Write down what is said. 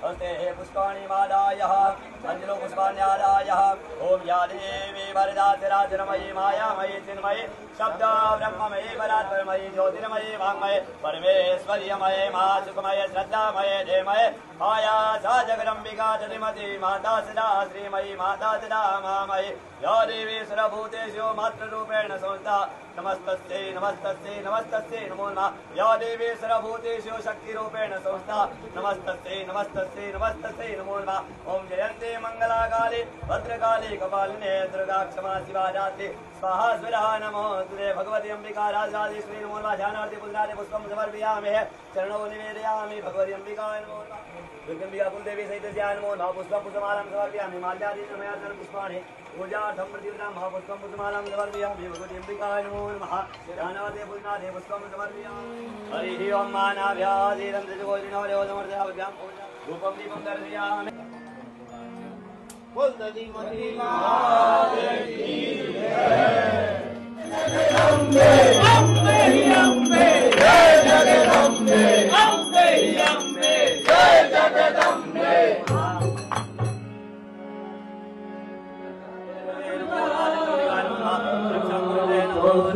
हस्ते पुष्पाणि मादायः अंजलो पुष्पाण्यादायः ओम या देवी वरदातिराजनमयी मायामयी चिन्मयी शब्द ब्रह्ममयी परात्परमयी ज्योतिर्मयी वाङ्मये परमेश्वर्यमये महासुखमये श्रद्धामये देमये माया सा जगदम्बिका श्रीमती माता सदा श्रीमयी माता सदा मामयी या देवी सर्वभूतेषु मातृरूपेण संस्था नमस्तस्यै नमस्तस्यै नमस्तस्यै नमो नमः या देवी सर्वभूतेषु शक्तिरूपेण संस्था नमस्तस्यै नमस्तस्यै नमस्तस्यै नमो नमः ओम जयन्ते मंगलाकाले भद्रकाले कपालिने दुर्गा क्षमा शिवा दात्री स्वाहा स्वधा नमो तुते भगवती अंबिका राजराजेश्वरी नमो नमः ध्यानार्थे पुष्णार्थे पुष्पं समर्पयामि चरणौ निवेदयामि भगवती अंबिकाय नमो नमः दुर्गम्बिका कुलदेवी सहित नमो नमः पुष्पं पुष्पमालां समर्पयामि माल्यादि समयार्थं पुष्पाणि पूजार्थं प्रतिवृतां पुष्पं पुष्पमालां समर्पयामि भगवती अंबिकाय नमो नमः ध्यानार्थे पुष्णार्थे पुष्पं समर्पयामि हरिः ओम मानाभ्यादिरं त्रिजगोजिनो देवसमर्थाभ्यां रूपं दीपं दर्शयामि बोल दीमती माते की जगदम्बे अम्बे अम्बे जय जगदम्बे अम्बे अम्बे जय जगदम्बे Oh,